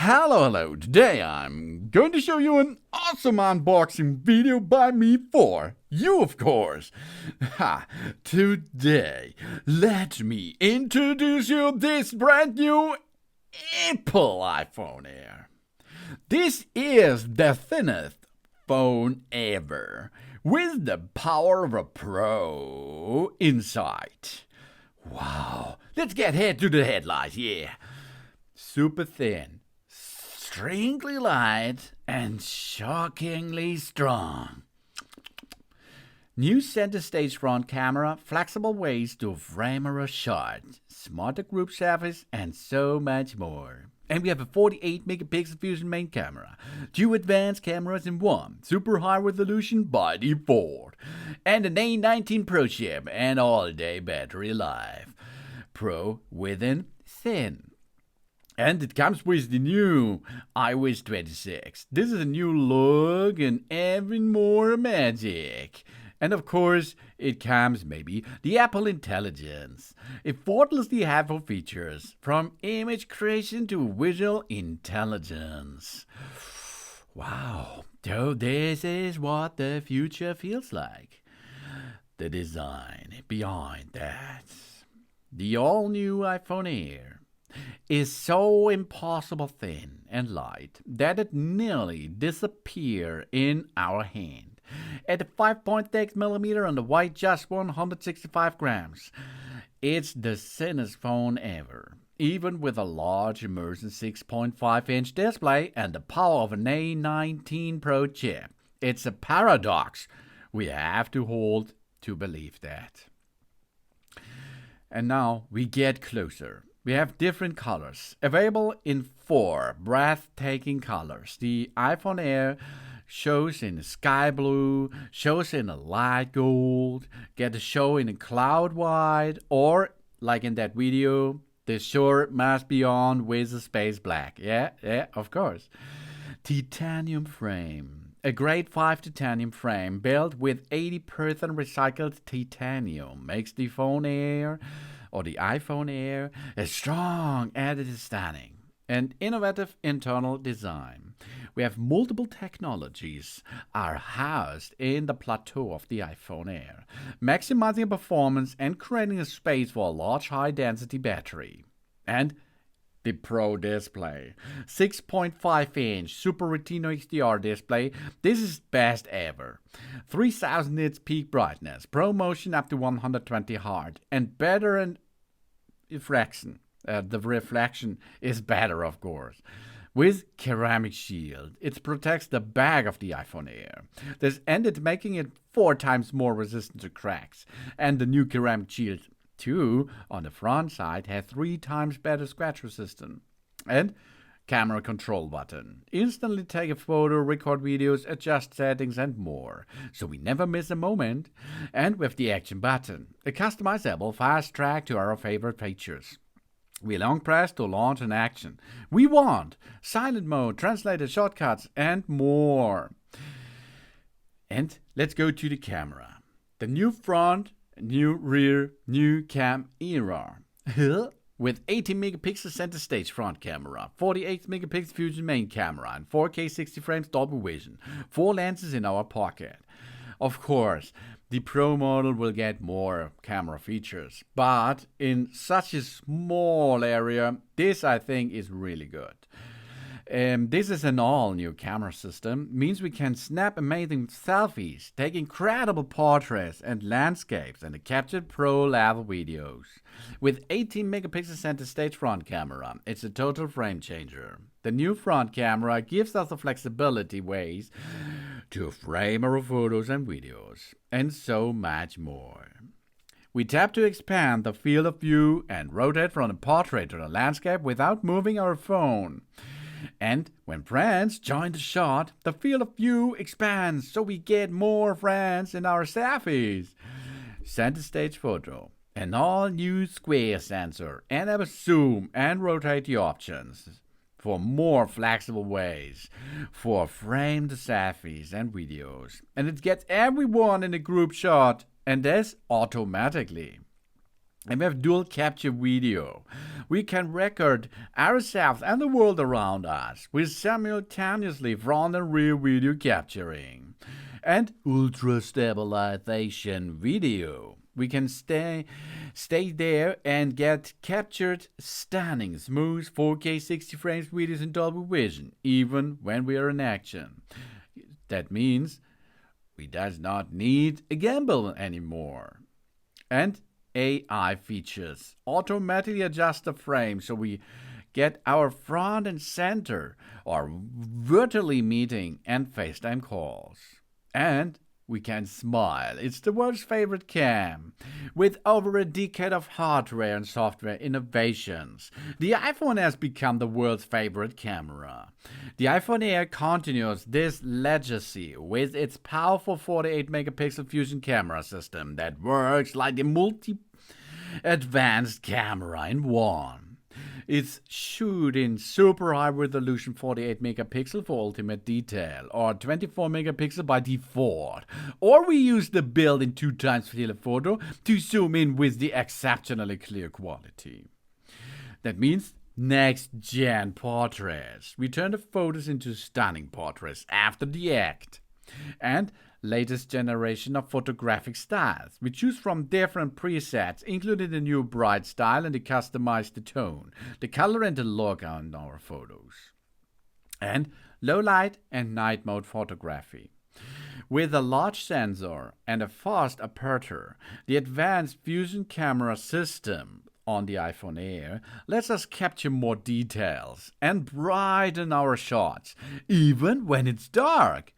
Hello. Today I'm going to show you an awesome unboxing video by me for you, of course. Today, let me introduce you this brand new Apple iPhone Air. This is the thinnest phone ever, with the power of a pro inside. Wow, let's get head to the headlights, yeah. Super thin, strangely light, and shockingly strong. New center stage front camera, flexible ways to frame a shot, smarter group selfies, and so much more. And we have a 48 megapixel fusion main camera, 2 advanced cameras in one, super high resolution by default, and an A19 Pro chip and all-day battery life. Pro within thin. And it comes with the new iOS 26. This is a new look and even more magic. And of course, it comes maybe the Apple Intelligence. Effortlessly helpful features, from image creation to visual intelligence. Wow, so this is what the future feels like. The design behind that. The all-new iPhone Air is so impossible thin and light that it nearly disappears in our hand. At 5.6 millimeter on the weight, just 165 grams. It's the thinnest phone ever, even with a large immersive 6.5-inch display and the power of an A19 Pro chip. It's a paradox we have to hold to believe that. And now we get closer. We have different colors, available in 4 breathtaking colors. The iPhone Air shows in sky blue, shows in a light gold, get a show in a cloud white, or, like in that video, the short must be on with a space black. Yeah, of course. Titanium frame. A grade 5 titanium frame built with 80% recycled titanium makes the phone Air, or the iPhone Air, a strong and it is stunning. An innovative internal design. We have multiple technologies are housed in the plateau of the iPhone Air, maximizing performance and creating a space for a large high-density battery. And the Pro display. 6.5-inch Super Retina XDR display. This is best ever. 3000 nits peak brightness, Pro Motion up to 120 Hz, and better in reflection. The reflection is better, of course. With ceramic shield, it protects the back of the iPhone Air. This ended making it 4 times more resistant to cracks. And the new ceramic shield, too, on the front side, has 3 times better scratch resistance. And camera control button. Instantly take a photo, record videos, adjust settings, and more. So we never miss a moment. And with the action button, a customizable fast track to our favorite features. We long press to launch an action. We want silent mode, translated shortcuts, and more. And let's go to the camera. The new front, new rear, new cam era. With 18 megapixel center stage front camera, 48 megapixel fusion main camera, and 4K 60 frames Dolby Vision. 4 lenses in our pocket. Of course, the Pro model will get more camera features, but in such a small area, this I think is really good. This is an all-new camera system, means we can snap amazing selfies, take incredible portraits and landscapes, and capture pro-level videos. With 18 megapixel center stage front camera, it's a total frame changer. The new front camera gives us the flexibility ways to frame our photos and videos, and so much more. We tap to expand the field of view and rotate from a portrait to a landscape without moving our phone. And when friends join the shot, the field of view expands, so we get more friends in our selfies. Center stage photo, an all-new square sensor, and a zoom and rotate the options for more flexible ways for framed selfies and videos. And it gets everyone in a group shot, and this automatically. And we have dual capture video We can record ourselves and the world around us with simultaneously front and rear video capturing and ultra stabilization video. We can stay there and get captured stunning, smooth 4K 60 frames videos in Dolby Vision, even when we are in action. That means we does not need a gimbal anymore. And AI features automatically adjust the frame so we get our front and center or virtually meeting and FaceTime calls. And we can smile. It's the world's favorite cam. With over a decade of hardware and software innovations, the iPhone has become the world's favorite camera. The iPhone Air continues this legacy with its powerful 48 megapixel Fusion camera system that works like a multi-advanced camera in one. It's shoot in super high resolution 48 megapixel for ultimate detail, or 24 megapixel by default. Or we use the built-in 2x telephoto to zoom in with the exceptionally clear quality. That means next-gen portraits. We turn the photos into stunning portraits after the act. And latest generation of photographic styles. We choose from different presets, including the new bright style and the customize the tone, the color and the look on our photos. And low light and night mode photography. With a large sensor and a fast aperture, the advanced Fusion camera system on the iPhone Air lets us capture more details and brighten our shots, even when it's dark.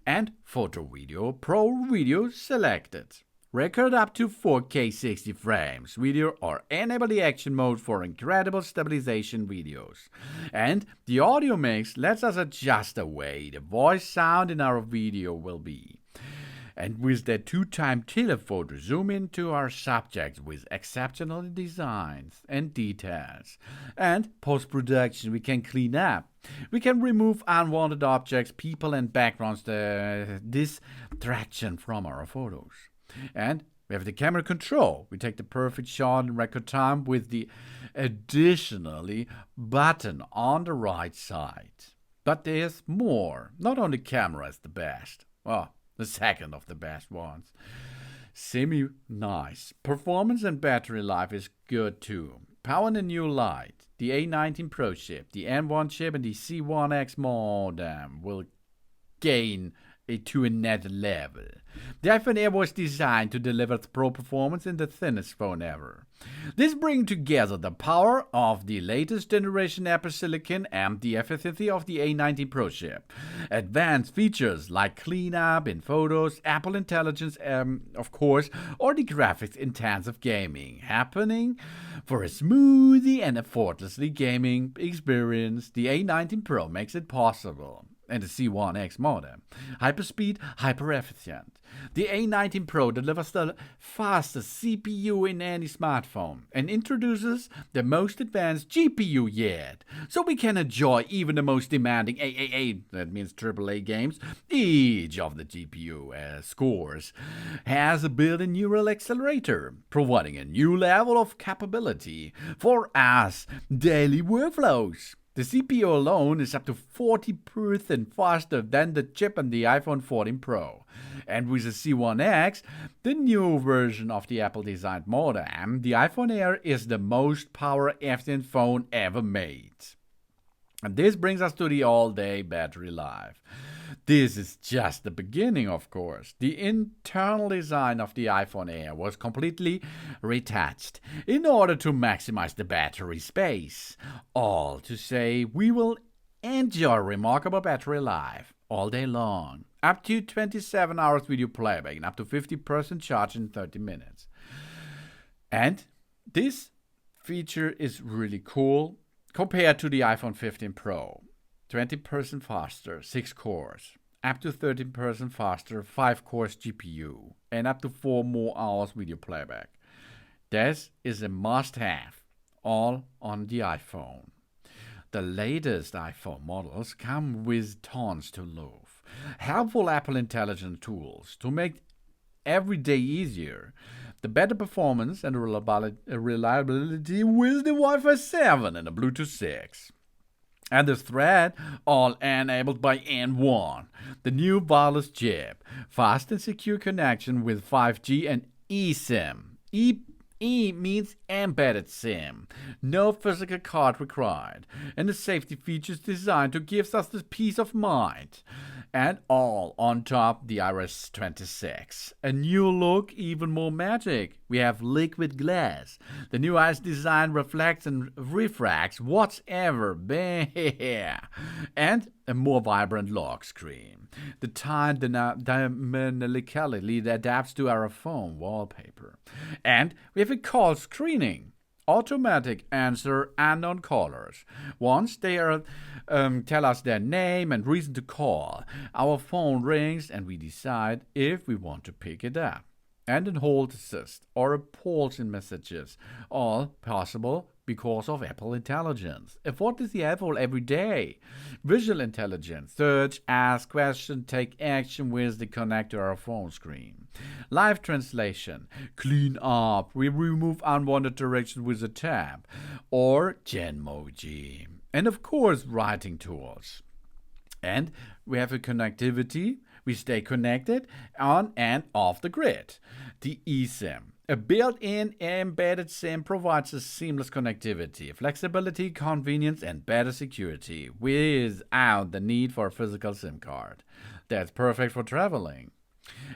And Photo Video Pro Video selected. Record up to 4K 60 frames video or enable the action mode for incredible stabilization videos. And the audio mix lets us adjust the way the voice sound in our video will be. And with the 2x telephoto, zoom into our subjects with exceptional designs and details. And post-production, we can clean up. We can remove unwanted objects, people, and backgrounds, the distraction from our photos. And we have the camera control. We take the perfect shot in record time with the additionally button on the right side. But there's more. Not only camera is the best. Well, the second of the best ones. Semi-nice. Performance and battery life is good too. Power and a new light. The A19 Pro chip, the M1 chip, and the C1X modem will gain to another level. The iPhone Air was designed to deliver pro performance in the thinnest phone ever. This brings together the power of the latest generation Apple Silicon and the efficiency of the A19 Pro chip. Advanced features like cleanup in photos, Apple Intelligence, of course, or the graphics-intensive gaming happening for a smoothie and effortlessly gaming experience. The A19 Pro makes it possible. And the C1X modem. Hyperspeed, hyper-efficient. The A19 Pro delivers the fastest CPU in any smartphone and introduces the most advanced GPU yet. So we can enjoy even the most demanding AAA, that means AAA games. Each of the GPU scores has a built-in neural accelerator, providing a new level of capability for us daily workflows. The CPU alone is up to 40% faster than the chip in the iPhone 14 Pro. And with the C1X, the new version of the Apple-designed modem, the iPhone Air is the most power-efficient phone ever made. And this brings us to the all-day battery life. This is just the beginning, of course. The internal design of the iPhone Air was completely retouched in order to maximize the battery space. All to say, we will enjoy remarkable battery life all day long. Up to 27 hours video playback and up to 50% charge in 30 minutes. And this feature is really cool compared to the iPhone 15 Pro. 20% faster, 6 cores, up to 13% faster, 5 cores GPU, and up to 4 more hours video playback. This is a must-have, all on the iPhone. The latest iPhone models come with tons to love. Helpful Apple Intelligence tools to make every day easier. The better performance and reliability with the Wi-Fi 7 and the Bluetooth 6. And the thread, all enabled by N1, the new wireless chip, fast and secure connection with 5G and eSIM. E means embedded SIM, no physical card required, and the safety features designed to give us this peace of mind. And all on top the Iris 26. A new look, even more magic. We have liquid glass. The new Iris design reflects and refracts whatever. And a more vibrant lock screen. The time dynamically adapts to our phone wallpaper. And we have a call screening. Automatic answer unknown callers. Once they tell us their name and reason to call, our phone rings and we decide if we want to pick it up. And an hold assist or a pause in messages, all possible because of Apple Intelligence. What is the Apple every day? Visual intelligence, search, ask questions, take action with the connect to our phone screen. Live translation, clean up, we remove unwanted directions with a tab. Or Genmoji. And of course, writing tools. And we have a connectivity. We stay connected on and off the grid. The eSIM. A built-in embedded SIM provides a seamless connectivity, flexibility, convenience, and better security without the need for a physical SIM card. That's perfect for traveling.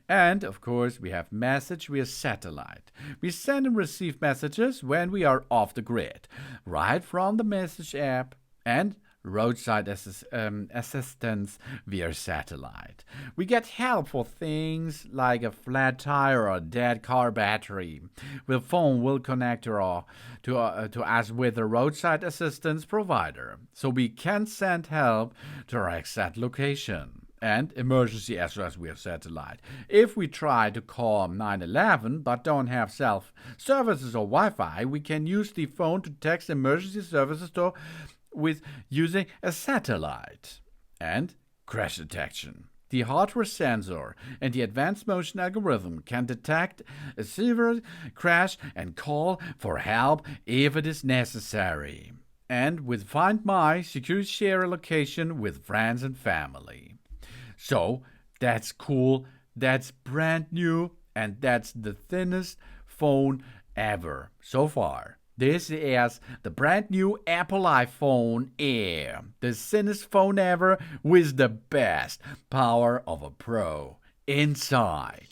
And, of course, we have message via satellite. We send and receive messages when we are off the grid, right from the message app, and roadside assistance via satellite. We get help for things like a flat tire or a dead car battery. The phone will connect to us with a roadside assistance provider, so we can send help to our exact location. And emergency SOS via satellite. If we try to call 911 but don't have cell services or Wi-Fi, we can use the phone to text emergency services with using a satellite. And crash detection. The hardware sensor and the advanced motion algorithm can detect a severe crash and call for help if it is necessary. And with Find My, secure share a location with friends and family. So, that's cool, that's brand new, and that's the thinnest phone ever so far. This is the brand new Apple iPhone Air, the thinnest phone ever with the best power of a pro inside.